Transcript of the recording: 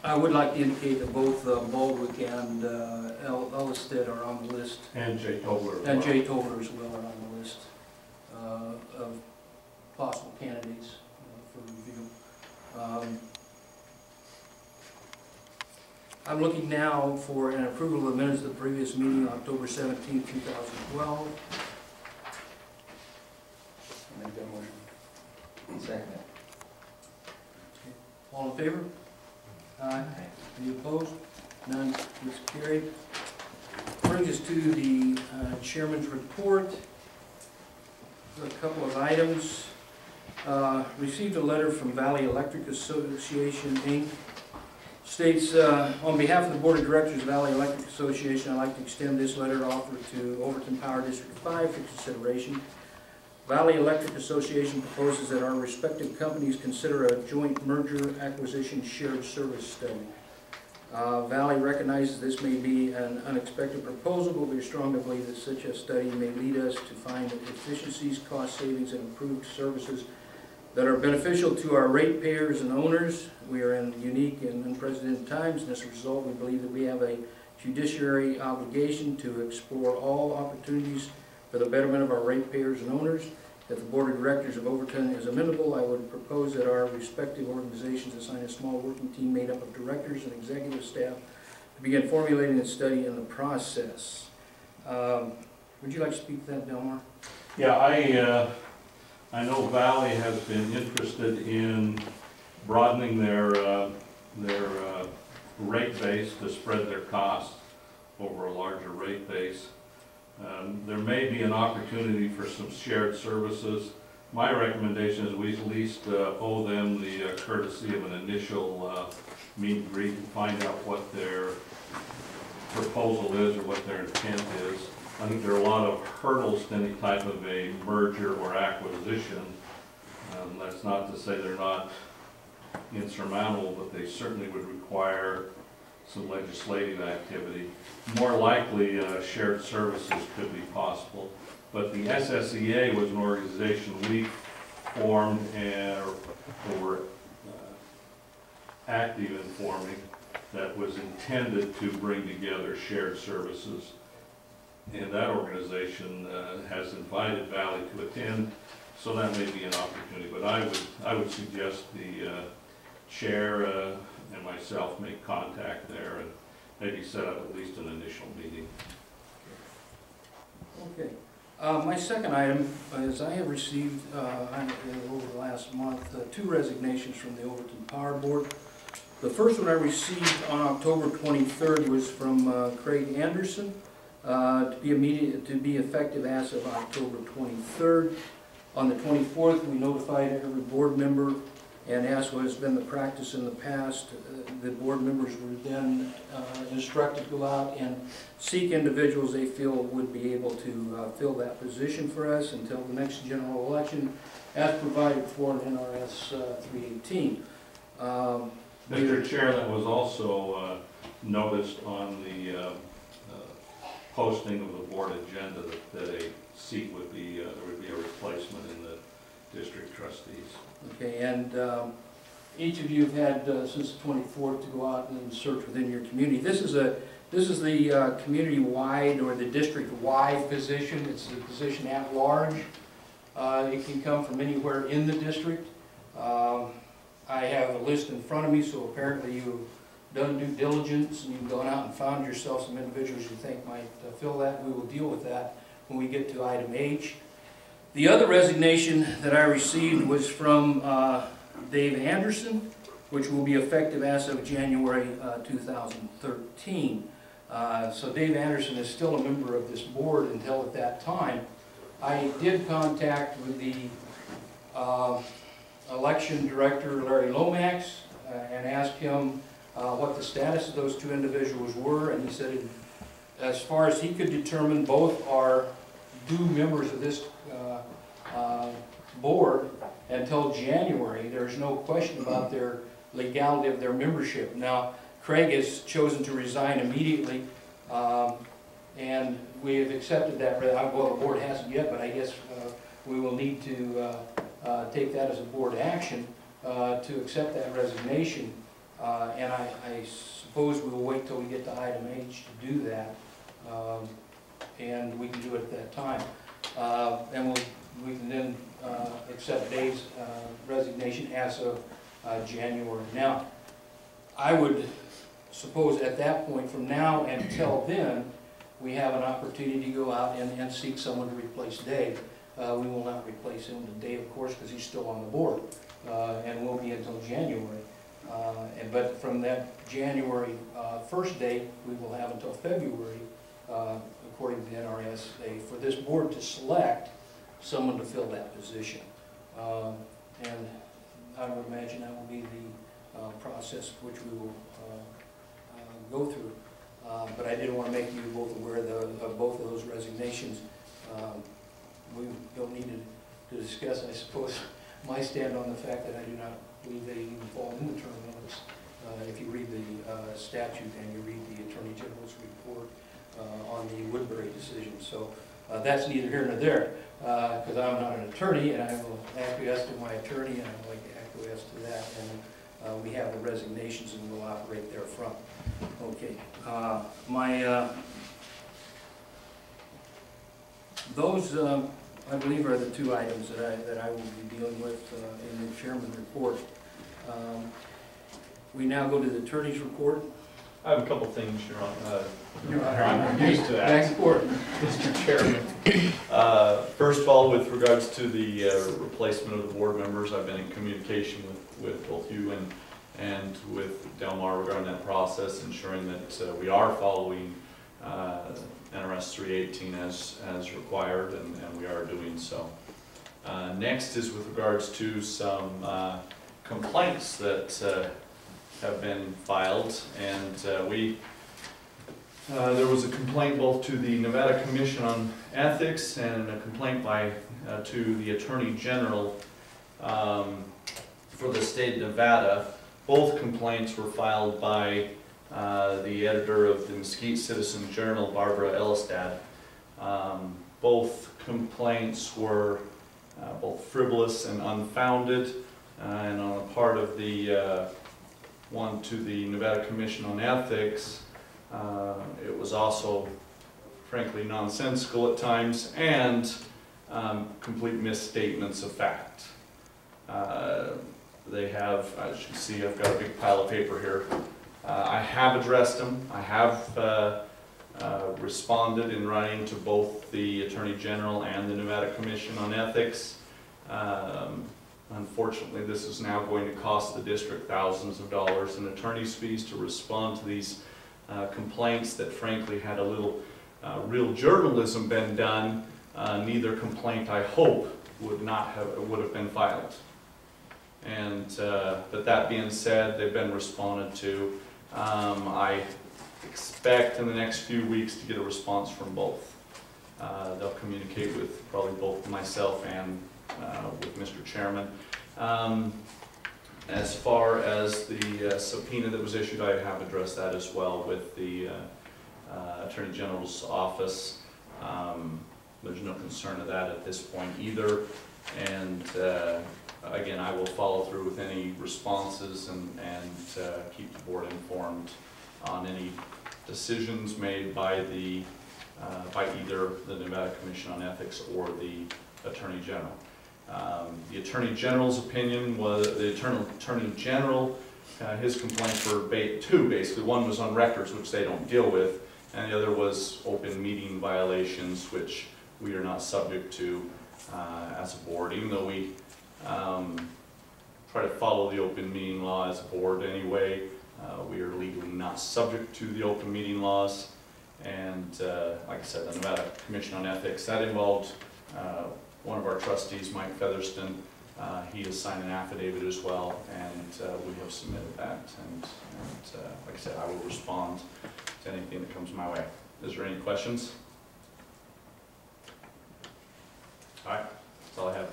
I would like to indicate that both Baldwick and Ellisted are on the list. And Jay Tobler. And Jay Tobler as well are on the list of possible candidates for review. I'm looking now for an approval of the minutes of the previous meeting, October 17, 2012. I'll make that motion. Second. All in favor? Aye. Any opposed? None. It's carried. Brings us to the chairman's report. A couple of items. Received a letter from Valley Electric Association, Inc. States, on behalf of the Board of Directors of Valley Electric Association, I'd like to extend this letter offered to Overton Power District 5 for consideration. Valley Electric Association proposes that our respective companies consider a joint merger acquisition shared service study. Valley recognizes this may be an unexpected proposal, but we strongly believe that such a study may lead us to find efficiencies, cost savings, and improved services that are beneficial to our ratepayers and owners. We are in unique and unprecedented times, and as a result, we believe that we have a fiduciary obligation to explore all opportunities for the betterment of our ratepayers and owners. If the Board of Directors of Overton is amenable, I would propose that our respective organizations assign a small working team made up of directors and executive staff to begin formulating and study in the process. Would you like to speak to that, Delmar? Yeah, I know Valley has been interested in broadening their rate base to spread their costs over a larger rate base. There may be an opportunity for some shared services. My recommendation is we at least owe them the courtesy of an initial meet and greet and find out what their proposal is or what their intent is. I think there are a lot of hurdles to any type of a merger or acquisition. That's not to say they're not insurmountable, but they certainly would require some legislative activity. More likely, shared services could be possible. But the SSEA was an organization we formed or were active in forming that was intended to bring together shared services. And that organization has invited Valley to attend, so that may be an opportunity. But I would suggest the chair and myself make contact there and maybe set up at least an initial meeting. Okay. My second item is I have received over the last month 2 resignations from the Overton Power Board. The first one I received on October 23rd was from Craig Anderson to be effective as of October 23rd. On the 24th, we notified every board member, and as has been the practice in the past, the board members were then instructed to go out and seek individuals they feel would be able to fill that position for us until the next general election, as provided for in NRS 318. Mr. Chair, that was also noticed on the posting of the board agenda that a seat would be, there would be a replacement in the district trustees. Okay, and each of you have had since the 24th to go out and search within your community. This is the community-wide or the district-wide position. It's a position at large. It can come from anywhere in the district. I have a list in front of me, so apparently you've done due diligence and you've gone out and found yourself some individuals you think might fill that. We will deal with that when we get to item H. The other resignation that I received was from Dave Anderson, which will be effective as of January 2013. So Dave Anderson is still a member of this board until at that time. I did contact with the election director, Larry Lomax, and asked him what the status of those 2 individuals were, and he said as far as he could determine, both are due members of this board until January. There's no question about their legality of their membership. Now, Craig has chosen to resign immediately, and we have accepted that. Well, the board hasn't yet, but I guess we will need to take that as a board action to accept that resignation. And I suppose we'll wait till we get to item H to do that, and we can do it at that time. And we can then accept Dave's resignation as of January. Now, I would suppose at that point, from now until then, we have an opportunity to go out and seek someone to replace Dave. We will not replace him today, of course, because he's still on the board, and won't be until January. But from that January 1st date, we will have until February, according to the NRSA, for this board to select someone to fill that position. And I would imagine that will be the process which we will go through. But I did want to make you both aware of both of those resignations. We don't need to discuss, I suppose, my stand on the fact that I do not believe they even fall in the term limits. If you read the statute and you read the Attorney General's report on the Woodbury decision. So that's neither here nor there, because I'm not an attorney, and I will acquiesce to my attorney, and I would like to acquiesce to that. And we have the resignations, and we'll operate therefrom. Okay. Those, I believe, are the two items that I will be dealing with in the chairman's report. We now go to the attorney's report. I have a couple things, Your Honor. I'm used to that. Next report. Mr. Chairman. First of all, with regards to the replacement of the board members, I've been in communication with both you and with Delmar regarding that process, ensuring that we are following NRS 318 as required, and we are doing so. Next is with regards to some complaints that have been filed, and there was a complaint both to the Nevada Commission on Ethics and a complaint to the Attorney General for the state of Nevada. Both complaints were filed by the editor of the Mesquite Citizen Journal, Barbara Elistad. Both complaints were both frivolous and unfounded, and on the part of the one to the Nevada Commission on Ethics, it was also frankly nonsensical at times and complete misstatements of fact. They have, as you can see, I've got a big pile of paper here. I have addressed them. I have responded in writing to both the Attorney General and the Nevada Commission on Ethics. Unfortunately, this is now going to cost the district thousands of dollars in attorney's fees to respond to these complaints that frankly had a little real journalism been done. Neither complaint, I hope, would have been filed. And but that being said, they've been responded to. I expect in the next few weeks to get a response from both. They'll communicate with probably both myself and with Mr. Chairman. As far as the subpoena that was issued, I have addressed that as well with the Attorney General's office. There's no concern of that at this point either. And again, I will follow through with any responses and keep the board informed on any decisions made by either the Nevada Commission on Ethics or the Attorney General. The Attorney General's opinion was, the Attorney General, his complaints were two basically. One was on records, which they don't deal with, and the other was open meeting violations, which we are not subject to as a board, even though we try to follow the open meeting law as a board anyway. We are legally not subject to the open meeting laws, and like I said, the Nevada Commission on Ethics, that involved one of our trustees, Mike Featherston. He has signed an affidavit as well, and we have submitted that, and like I said, I will respond to anything that comes my way. Is there any questions? All right, that's all I have.